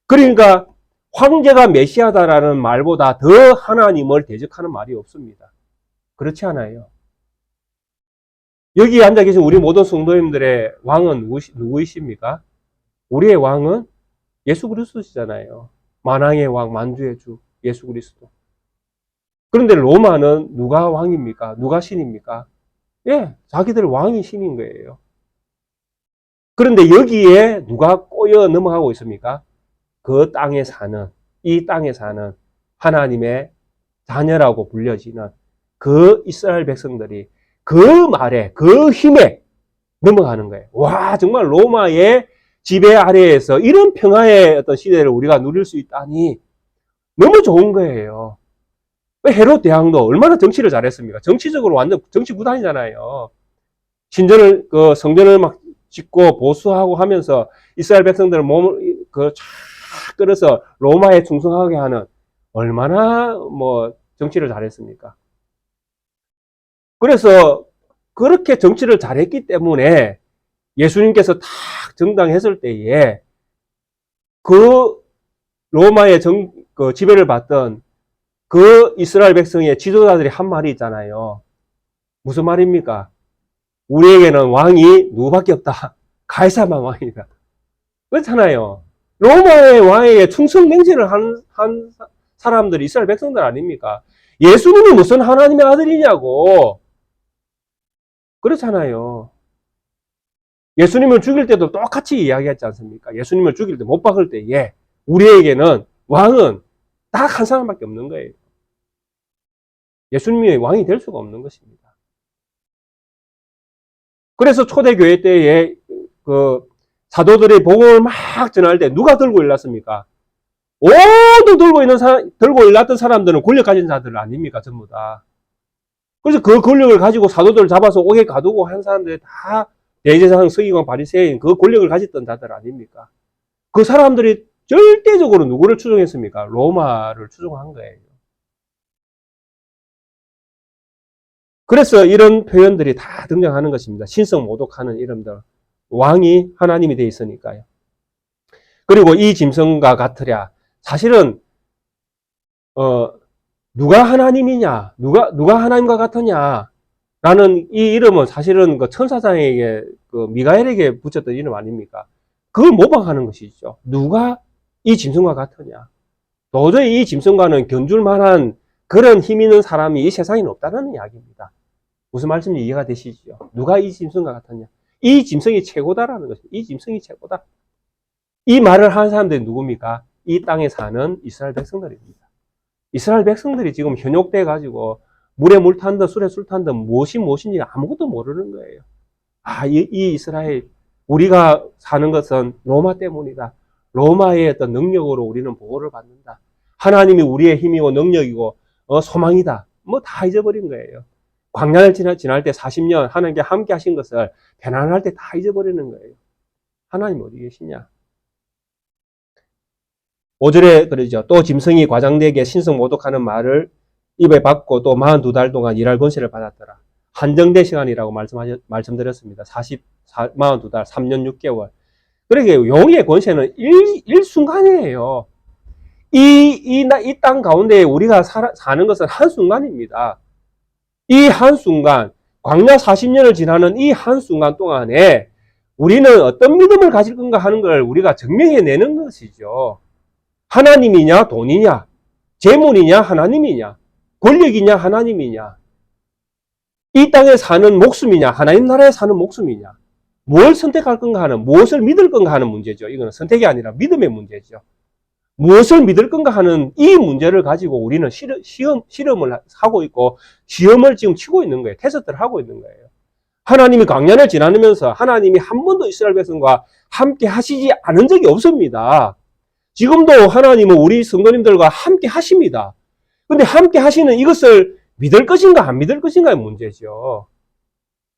그러니까 황제가 메시아다라는 말보다 더 하나님을 대적하는 말이 없습니다. 그렇지 않아요? 여기 앉아 계신 우리 모든 성도님들의 왕은 누구이십니까? 우리의 왕은 예수 그리스도시잖아요. 만왕의 왕, 만주의 주, 예수 그리스도. 그런데 로마는 누가 왕입니까? 누가 신입니까? 예, 자기들 왕이 신인 거예요. 그런데 여기에 누가 꼬여 넘어가고 있습니까? 그 땅에 사는, 이 땅에 사는 하나님의 자녀라고 불려지는 그 이스라엘 백성들이 그 말에, 그 힘에 넘어가는 거예요. 와, 정말 로마의 지배 아래에서 이런 평화의 어떤 시대를 우리가 누릴 수 있다니 너무 좋은 거예요. 헤롯 대왕도 얼마나 정치를 잘했습니까? 정치적으로 완전 정치 구단이잖아요. 신전을, 성전을 막 짓고 보수하고 하면서 이스라엘 백성들을 몸을 쫙 끌어서 로마에 충성하게 하는 얼마나 정치를 잘했습니까? 그래서 그렇게 정치를 잘했기 때문에 예수님께서 탁 정당했을 때에 그 로마의 지배를 받던 그 이스라엘 백성의 지도자들이 한 말이 있잖아요. 무슨 말입니까? 우리에게는 왕이 누구밖에 없다. 가이사만 왕이다. 그렇잖아요. 로마의 왕에게 충성맹세를 한 사람들이 이스라엘 백성들 아닙니까? 예수님이 무슨 하나님의 아들이냐고. 그렇잖아요. 예수님을 죽일 때도 똑같이 이야기했지 않습니까? 예수님을 죽일 때 못 박을 때에 우리에게는 왕은 딱 한 사람밖에 없는 거예요. 예수님이 왕이 될 수가 없는 것입니다. 그래서 초대교회 때에 사도들이 복음을 막 전할 때 누가 들고 일났습니까? 모두 들고 일났던 사람들은 권력 가진 자들 아닙니까? 전부 다. 그래서 그 권력을 가지고 사도들을 잡아서 옥에 가두고 한 사람들이 다 대제사장, 서기관, 바리새인 그 권력을 가졌던 자들 아닙니까? 그 사람들이 절대적으로 누구를 추종했습니까? 로마를 추종한 거예요. 그래서 이런 표현들이 다 등장하는 것입니다. 신성 모독하는 이름들. 왕이 하나님이 되어 있으니까요. 그리고 이 짐승과 같으랴. 사실은 누가 하나님이냐, 누가 하나님과 같으냐, 라는 이 이름은 사실은 그 천사장에게, 미가엘에게 붙였던 이름 아닙니까? 그걸 모방하는 것이죠. 누가 이 짐승과 같으냐. 도저히 이 짐승과는 견줄 만한 그런 힘 있는 사람이 이 세상에는 없다는 이야기입니다. 무슨 말씀인지 이해가 되시죠? 누가 이 짐승과 같으냐. 이 짐승이 최고다라는 것입니다. 이 짐승이 최고다. 이 말을 하는 사람들이 누굽니까? 이 땅에 사는 이스라엘 백성들입니다. 이스라엘 백성들이 지금 현혹돼 가지고 물에 물 탄 듯 술에 술 탄 듯 무엇인지 아무것도 모르는 거예요. 이 이스라엘, 우리가 사는 것은 로마 때문이다. 로마의 어떤 능력으로 우리는 보호를 받는다. 하나님이 우리의 힘이고 능력이고 소망이다. 다 잊어버린 거예요. 광야를 지날 때 40년 하나님께 함께 하신 것을 편안할 때 다 잊어버리는 거예요. 하나님 어디 계시냐? 5절에 그러죠. 또 짐승이 과장되게 신성 모독하는 말을 입에 받고 또 42달 동안 일할 권세를 받았더라. 한정된 시간이라고 말씀드렸습니다. 42달, 3년 6개월. 그러게 용의 권세는 일순간이에요. 이 땅 가운데 우리가 사는 것은 한순간입니다. 이 한순간, 광야 40년을 지나는 이 한순간 동안에 우리는 어떤 믿음을 가질 건가 하는 걸 우리가 증명해내는 것이죠. 하나님이냐, 돈이냐, 재물이냐, 하나님이냐, 권력이냐, 하나님이냐, 이 땅에 사는 목숨이냐, 하나님 나라에 사는 목숨이냐, 뭘 선택할 건가 하는, 무엇을 믿을 건가 하는 문제죠. 이거는 선택이 아니라 믿음의 문제죠. 무엇을 믿을 건가 하는 이 문제를 가지고 우리는 실험을 하고 있고 시험을 지금 치고 있는 거예요. 테스트를 하고 있는 거예요. 하나님이 광야를 지나면서 하나님이 한 번도 이스라엘 백성과 함께 하시지 않은 적이 없습니다. 지금도 하나님은 우리 성도님들과 함께 하십니다. 근데 함께 하시는 이것을 믿을 것인가 안 믿을 것인가의 문제죠.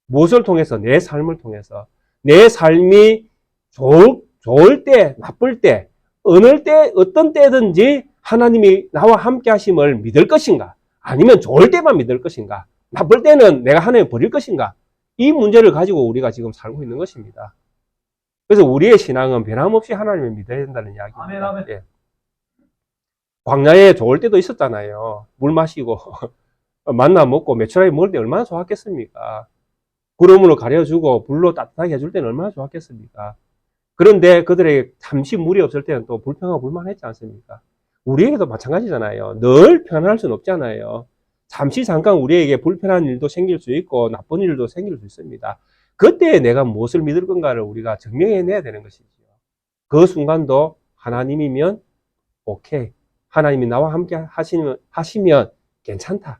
무엇을 통해서? 내 삶을 통해서. 내 삶이 좋을 때, 나쁠 때, 어느 때, 어떤 때든지 하나님이 나와 함께 하심을 믿을 것인가? 아니면 좋을 때만 믿을 것인가? 나쁠 때는 내가 하나님을 버릴 것인가? 이 문제를 가지고 우리가 지금 살고 있는 것입니다. 그래서 우리의 신앙은 변함없이 하나님을 믿어야 된다는 이야기입니다. 아멘, 아멘. 예. 광야에 좋을 때도 있었잖아요. 물 마시고 만나 먹고 메추라기 먹을 때 얼마나 좋았겠습니까? 구름으로 가려주고 불로 따뜻하게 해줄 때는 얼마나 좋았겠습니까? 그런데 그들에게 잠시 물이 없을 때는 또 불평하고 불만했지 않습니까? 우리에게도 마찬가지잖아요. 늘 편안할 수는 없잖아요. 잠시 잠깐 우리에게 불편한 일도 생길 수 있고 나쁜 일도 생길 수 있습니다. 그때 내가 무엇을 믿을 건가를 우리가 증명해내야 되는 것이죠. 그 순간도 하나님이면 오케이. 하나님이 나와 함께 하시면 괜찮다.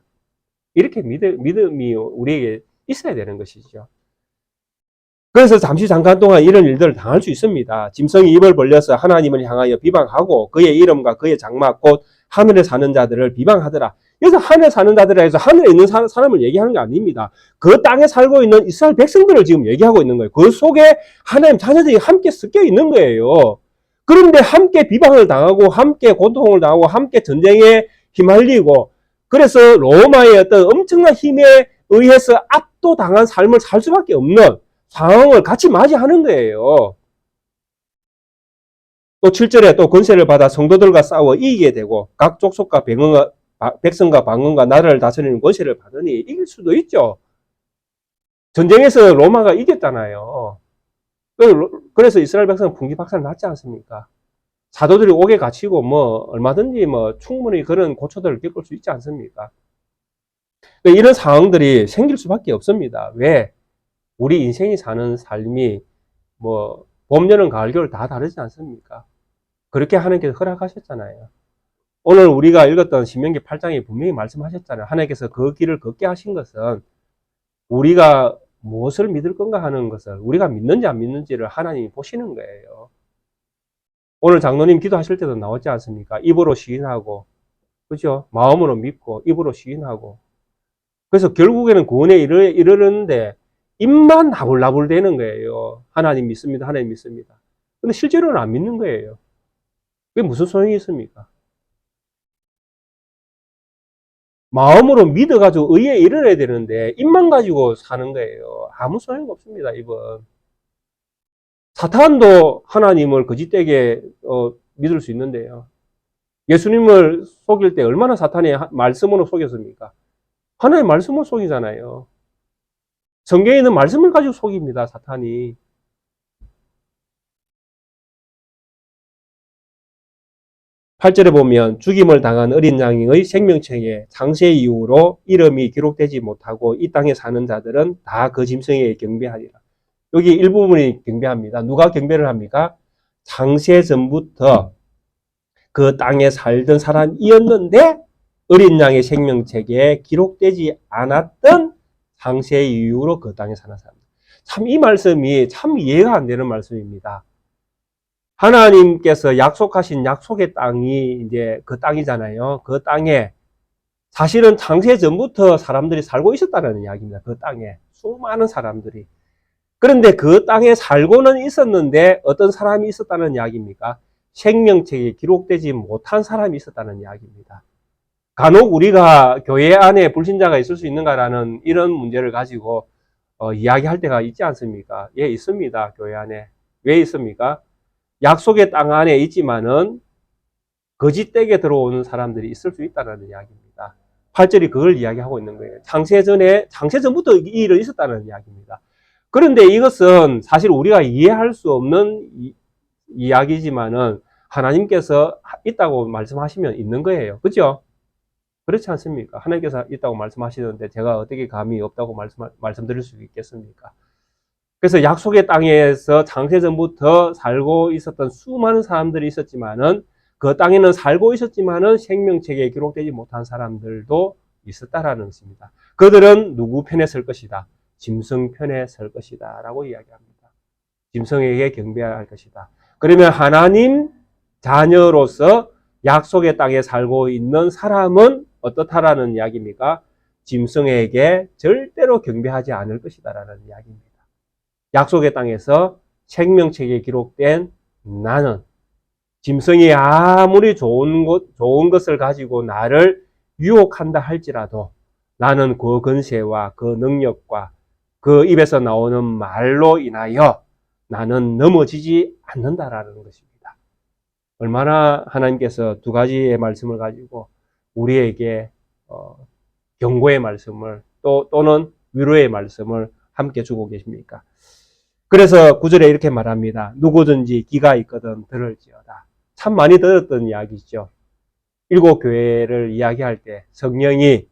이렇게 믿음이 우리에게 있어야 되는 것이죠. 그래서 잠시 잠깐 동안 이런 일들을 당할 수 있습니다. 짐승이 입을 벌려서 하나님을 향하여 비방하고 그의 이름과 그의 장막 곧 하늘에 사는 자들을 비방하더라. 그래서 하늘에 사는 자들이라 해서 하늘에 있는 사람을 얘기하는 게 아닙니다. 그 땅에 살고 있는 이스라엘 백성들을 지금 얘기하고 있는 거예요. 그 속에 하나님 자녀들이 함께 섞여 있는 거예요. 그런데 함께 비방을 당하고 함께 고통을 당하고 함께 전쟁에 휘말리고 그래서 로마의 어떤 엄청난 힘에 의해서 압도당한 삶을 살 수밖에 없는 상황을 같이 맞이하는 거예요. 또 7절에 또 권세를 받아 성도들과 싸워 이기게 되고 각 족속과 백성과 방언과 나라를 다스리는 권세를 받으니 이길 수도 있죠. 전쟁에서 로마가 이겼잖아요. 그래서 이스라엘 백성은 풍기박살 났지 않습니까? 사도들이 옥에 갇히고 얼마든지 충분히 그런 고초들을 겪을 수 있지 않습니까? 이런 상황들이 생길 수밖에 없습니다. 왜? 우리 인생이 사는 삶이 봄, 여름, 가을, 겨울 다 다르지 않습니까? 그렇게 하나님께서 허락하셨잖아요. 오늘 우리가 읽었던 신명기 8장에 분명히 말씀하셨잖아요. 하나님께서 그 길을 걷게 하신 것은 우리가 무엇을 믿을 건가 하는 것을 우리가 믿는지 안 믿는지를 하나님이 보시는 거예요. 오늘 장로님 기도하실 때도 나왔지 않습니까? 입으로 시인하고, 그죠? 마음으로 믿고, 입으로 시인하고. 그래서 결국에는 구원에 이르는데, 입만 나불나불 되는 거예요. 하나님 믿습니다. 하나님 믿습니다. 근데 실제로는 안 믿는 거예요. 그게 무슨 소용이 있습니까? 마음으로 믿어가지고 의에 이르러야 되는데, 입만 가지고 사는 거예요. 아무 소용이 없습니다, 입은. 사탄도 하나님을 거짓되게 믿을 수 있는데요. 예수님을 속일 때 얼마나 사탄이 말씀으로 속였습니까? 하나님의 말씀으로 속이잖아요. 성경에 있는 말씀을 가지고 속입니다, 사탄이. 8절에 보면 죽임을 당한 어린 양의 생명책에 장세 이후로 이름이 기록되지 못하고 이 땅에 사는 자들은 다 그 짐승에게 경배하리라. 여기 일부분이 경배합니다. 누가 경배를 합니까? 장세 전부터 그 땅에 살던 사람이었는데 어린 양의 생명책에 기록되지 않았던 장세 이후로 그 땅에 사는 사람. 참 이 말씀이 참 이해가 안 되는 말씀입니다. 하나님께서 약속하신 약속의 땅이 이제 그 땅이잖아요. 그 땅에 사실은 창세 전부터 사람들이 살고 있었다는 이야기입니다. 그 땅에 수많은 사람들이. 그런데 그 땅에 살고는 있었는데 어떤 사람이 있었다는 이야기입니까? 생명책에 기록되지 못한 사람이 있었다는 이야기입니다. 간혹 우리가 교회 안에 불신자가 있을 수 있는가라는 이런 문제를 가지고 이야기할 때가 있지 않습니까? 예, 있습니다. 교회 안에. 왜 있습니까? 약속의 땅 안에 있지만은 거짓되게 들어오는 사람들이 있을 수 있다는 이야기입니다. 8절이 그걸 이야기하고 있는 거예요. 창세 전부터 이 일은 있었다는 이야기입니다. 그런데 이것은 사실 우리가 이해할 수 없는 이야기지만은 하나님께서 있다고 말씀하시면 있는 거예요. 그죠? 그렇지 않습니까? 하나님께서 있다고 말씀하시는데 제가 어떻게 감히 없다고 말씀드릴 수 있겠습니까? 그래서 약속의 땅에서 창세 전부터 살고 있었던 수많은 사람들이 있었지만은 그 땅에는 살고 있었지만은 생명책에 기록되지 못한 사람들도 있었다라는 것입니다. 그들은 누구 편에 설 것이다? 짐승 편에 설 것이다 라고 이야기합니다. 짐승에게 경배할 것이다. 그러면 하나님 자녀로서 약속의 땅에 살고 있는 사람은 어떻다라는 이야기입니까? 짐승에게 절대로 경배하지 않을 것이다라는 이야기입니다. 약속의 땅에서 생명책에 기록된 나는 짐승이 아무리 좋은 것을 가지고 나를 유혹한다 할지라도 나는 그 권세와 그 능력과 그 입에서 나오는 말로 인하여 나는 넘어지지 않는다라는 것입니다. 얼마나 하나님께서 두 가지의 말씀을 가지고 우리에게 경고의 말씀을 또는 위로의 말씀을 함께 주고 계십니까? 그래서 9절에 이렇게 말합니다. 누구든지 귀가 있거든 들을지어다. 참 많이 들었던 이야기죠. 일곱 교회를 이야기할 때 성령이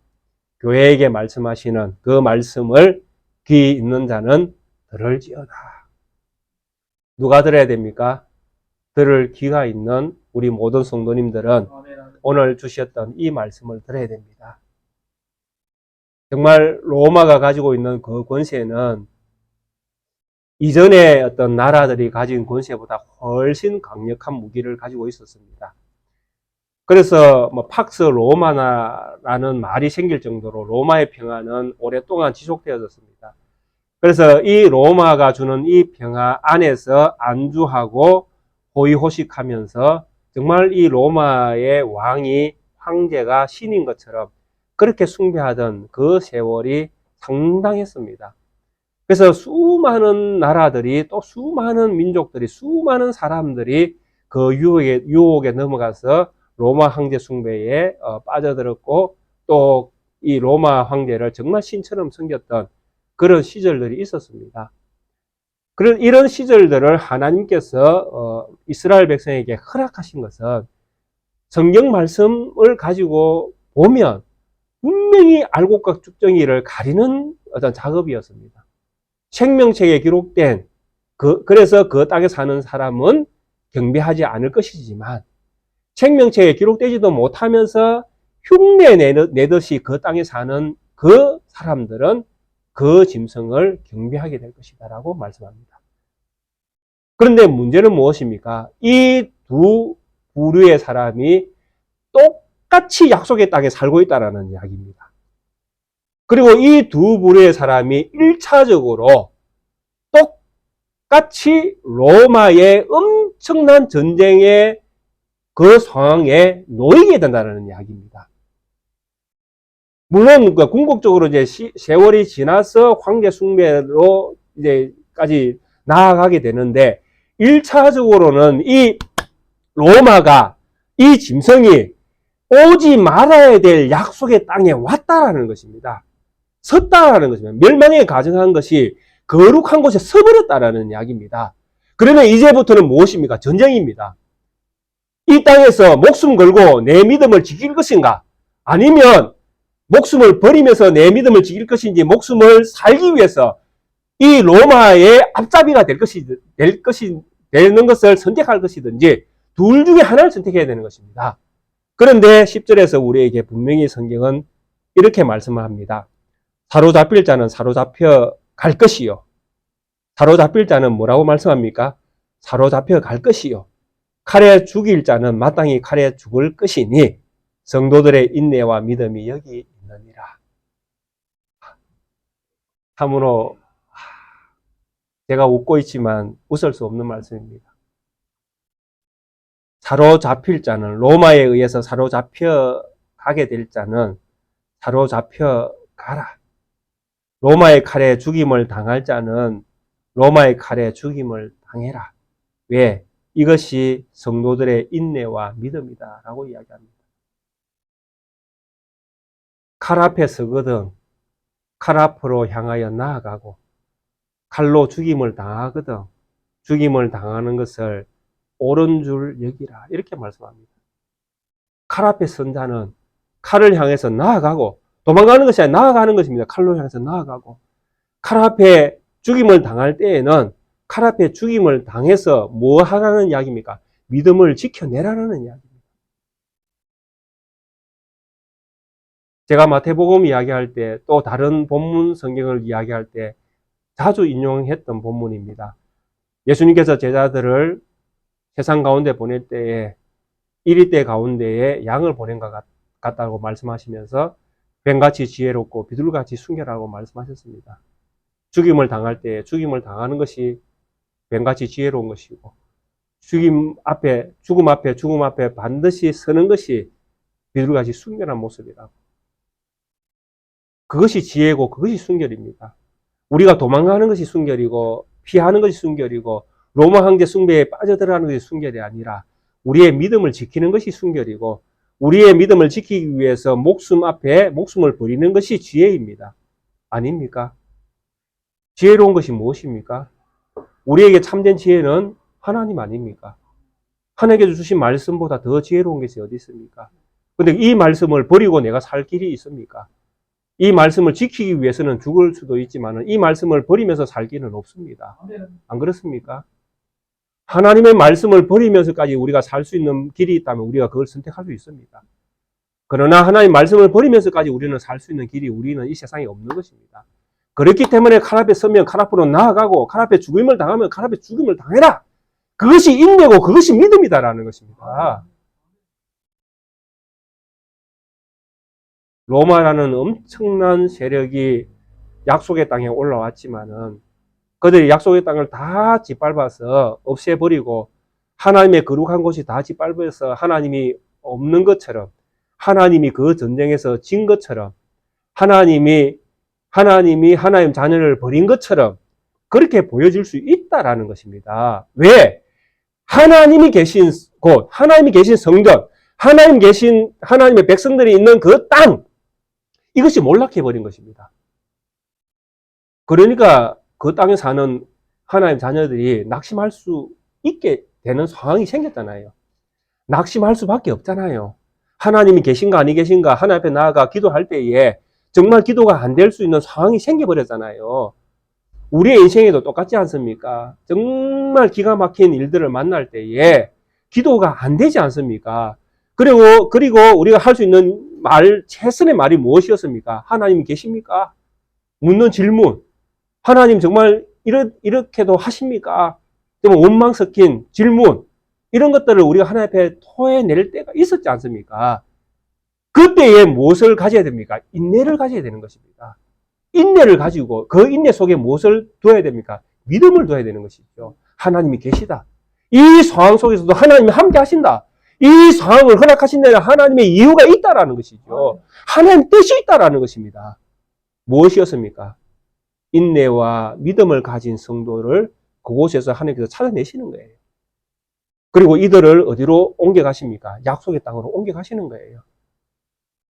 교회에게 말씀하시는 그 말씀을 귀 있는 자는 들을지어다. 누가 들어야 됩니까? 들을 귀가 있는 우리 모든 성도님들은 오늘 주셨던 이 말씀을 들어야 됩니다. 정말 로마가 가지고 있는 그 권세는 이전에 어떤 나라들이 가진 권세보다 훨씬 강력한 무기를 가지고 있었습니다. 그래서 팍스 로마나라는 말이 생길 정도로 로마의 평화는 오랫동안 지속되어졌습니다. 그래서 이 로마가 주는 이 평화 안에서 안주하고 호의호식하면서 정말 이 로마의 왕이 황제가 신인 것처럼 그렇게 숭배하던 그 세월이 상당했습니다. 그래서 수많은 나라들이 또 수많은 민족들이 수많은 사람들이 그 유혹에 넘어가서 로마 황제 숭배에 빠져들었고 또 이 로마 황제를 정말 신처럼 섬겼던 그런 시절들이 있었습니다. 그런 이런 시절들을 하나님께서 이스라엘 백성에게 허락하신 것은 성경 말씀을 가지고 보면 분명히 알곡과 쭉정이를 가리는 어떤 작업이었습니다. 생명책에 기록된 그래서 그 땅에 사는 사람은 경배하지 않을 것이지만 생명책에 기록되지도 못하면서 흉내 내듯이 그 땅에 사는 그 사람들은 그 짐승을 경배하게 될 것이다 라고 말씀합니다. 그런데 문제는 무엇입니까? 이 두 부류의 사람이 똑같이 약속의 땅에 살고 있다는 이야기입니다. 그리고 이 두 부류의 사람이 1차적으로 똑같이 로마의 엄청난 전쟁의 그 상황에 놓이게 된다는 이야기입니다. 물론 궁극적으로 이제 세월이 지나서 황제 숭배로 이제까지 나아가게 되는데 1차적으로는 이 로마가 이 짐승이 오지 말아야 될 약속의 땅에 왔다라는 것입니다. 섰다라는 것입니다. 멸망에 가정한 것이 거룩한 곳에 서버렸다라는 이야기입니다. 그러면 이제부터는 무엇입니까? 전쟁입니다. 이 땅에서 목숨 걸고 내 믿음을 지킬 것인가? 아니면 목숨을 버리면서 내 믿음을 지킬 것인지 목숨을 살기 위해서 이 로마의 앞잡이가 되는 것을 선택할 것이든지 둘 중에 하나를 선택해야 되는 것입니다. 그런데 10절에서 우리에게 분명히 성경은 이렇게 말씀을 합니다. 사로잡힐 자는 사로잡혀 갈 것이요. 사로잡힐 자는 뭐라고 말씀합니까? 사로잡혀 갈 것이요. 칼에 죽일 자는 마땅히 칼에 죽을 것이니 성도들의 인내와 믿음이 여기 있느니라. 참으로 제가 웃고 있지만 웃을 수 없는 말씀입니다. 사로잡힐 자는 로마에 의해서 사로잡혀 가게 될 자는 사로잡혀 가라. 로마의 칼에 죽임을 당할 자는 로마의 칼에 죽임을 당해라. 왜? 이것이 성도들의 인내와 믿음이다 라고 이야기합니다. 칼 앞에 서거든 칼 앞으로 향하여 나아가고 칼로 죽임을 당하거든 죽임을 당하는 것을 옳은 줄 여기라 이렇게 말씀합니다. 칼 앞에 선 자는 칼을 향해서 나아가고 도망가는 것이 아니라 나아가는 것입니다. 칼로 향해서 나아가고 칼 앞에 죽임을 당할 때에는 칼 앞에 죽임을 당해서 뭐 하라는 이야기입니까? 믿음을 지켜내라는 이야기입니다. 제가 마태복음 이야기할 때 또 다른 본문 성경을 이야기할 때 자주 인용했던 본문입니다. 예수님께서 제자들을 세상 가운데 보낼 때에 1위 가운데에 양을 보낸 것 같다고 말씀하시면서 뱀같이 지혜롭고 비둘같이 순결하고 말씀하셨습니다. 죽임을 당할 때 죽임을 당하는 것이 뱀같이 지혜로운 것이고 죽음 앞에 반드시 서는 것이 비둘같이 순결한 모습이라고. 그것이 지혜고 그것이 순결입니다. 우리가 도망가는 것이 순결이고 피하는 것이 순결이고 로마 황제 숭배에 빠져들어가는 것이 순결이 아니라 우리의 믿음을 지키는 것이 순결이고 우리의 믿음을 지키기 위해서 목숨 앞에 목숨을 버리는 것이 지혜입니다. 아닙니까? 지혜로운 것이 무엇입니까? 우리에게 참된 지혜는 하나님 아닙니까? 하나님께서 주신 말씀보다 더 지혜로운 것이 어디 있습니까? 근데 이 말씀을 버리고 내가 살 길이 있습니까? 이 말씀을 지키기 위해서는 죽을 수도 있지만 이 말씀을 버리면서 살 길은 없습니다. 안 그렇습니까? 하나님의 말씀을 버리면서까지 우리가 살 수 있는 길이 있다면 우리가 그걸 선택할 수 있습니다. 그러나 하나님의 말씀을 버리면서까지 우리는 살 수 있는 길이 우리는 이 세상에 없는 것입니다. 그렇기 때문에 칼 앞에 서면 칼 앞으로 나아가고 칼 앞에 죽임을 당하면 칼 앞에 죽임을 당해라. 그것이 인내고 그것이 믿음이다라는 것입니다. 로마라는 엄청난 세력이 약속의 땅에 올라왔지만은 그들이 약속의 땅을 다 짓밟아서 없애버리고 하나님의 거룩한 곳이 다 짓밟아서 하나님이 없는 것처럼 하나님이 그 전쟁에서 진 것처럼 하나님 자녀를 버린 것처럼 그렇게 보여질 수 있다라는 것입니다. 왜? 하나님이 계신 곳, 하나님이 계신 성전, 하나님의 백성들이 있는 그 땅, 이것이 몰락해버린 것입니다. 그러니까 그 땅에 사는 하나님 자녀들이 낙심할 수 있게 되는 상황이 생겼잖아요. 낙심할 수밖에 없잖아요. 하나님이 계신가 아니 계신가 하나님 앞에 나아가 기도할 때에 정말 기도가 안 될 수 있는 상황이 생겨버렸잖아요. 우리의 인생에도 똑같지 않습니까? 정말 기가 막힌 일들을 만날 때에 기도가 안 되지 않습니까? 그리고 우리가 할 수 있는 최선의 말이 무엇이었습니까? 하나님이 계십니까? 묻는 질문. 하나님 정말 이렇게도 하십니까? 좀 원망 섞인 질문. 이런 것들을 우리가 하나님 앞에 토해낼 때가 있었지 않습니까? 그때에 무엇을 가져야 됩니까? 인내를 가져야 되는 것입니다. 인내를 가지고 그 인내 속에 무엇을 둬야 됩니까? 믿음을 둬야 되는 것이죠. 하나님이 계시다. 이 상황 속에서도 하나님이 함께 하신다. 이 상황을 허락하신 데는 하나님의 이유가 있다라는 것이죠. 하나님 뜻이 있다라는 것입니다. 무엇이었습니까? 인내와 믿음을 가진 성도를 그곳에서 하나님께서 찾아내시는 거예요. 그리고 이들을 어디로 옮겨가십니까? 약속의 땅으로 옮겨가시는 거예요.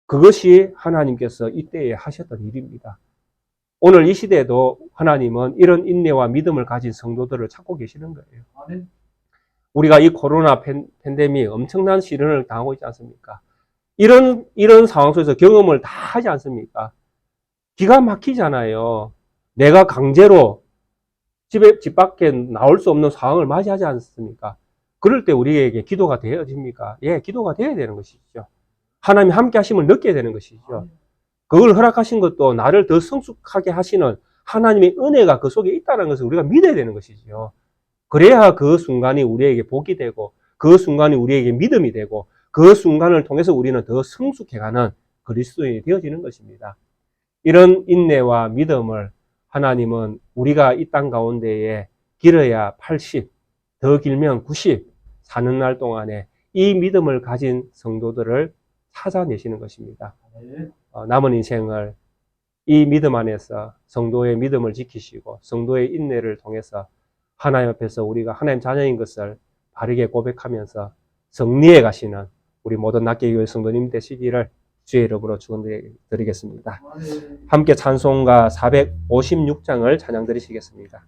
그것이 하나님께서 이때에 하셨던 일입니다. 오늘 이 시대에도 하나님은 이런 인내와 믿음을 가진 성도들을 찾고 계시는 거예요. 우리가 이 코로나 팬데믹 엄청난 시련을 당하고 있지 않습니까? 이런 상황 속에서 경험을 다 하지 않습니까? 기가 막히잖아요. 내가 강제로 집 밖에 나올 수 없는 상황을 맞이하지 않습니까? 그럴 때 우리에게 기도가 되어집니까? 예, 기도가 되어야 되는 것이죠. 하나님이 함께 하심을 느껴야 되는 것이죠. 그걸 허락하신 것도 나를 더 성숙하게 하시는 하나님의 은혜가 그 속에 있다는 것을 우리가 믿어야 되는 것이죠. 그래야 그 순간이 우리에게 복이 되고 그 순간이 우리에게 믿음이 되고 그 순간을 통해서 우리는 더 성숙해가는 그리스도인이 되어지는 것입니다. 이런 인내와 믿음을 하나님은 우리가 이 땅 가운데에 길어야 80, 더 길면 90 사는 날 동안에 이 믿음을 가진 성도들을 찾아내시는 것입니다. 남은 인생을 이 믿음 안에서 성도의 믿음을 지키시고 성도의 인내를 통해서 하나님 앞에서 우리가 하나님 자녀인 것을 바르게 고백하면서 승리해 가시는 우리 모든 낫게교회 성도님 되시기를 주의 이름으로 축원드리겠습니다. 함께 찬송가 456장을 찬양 드리시겠습니다.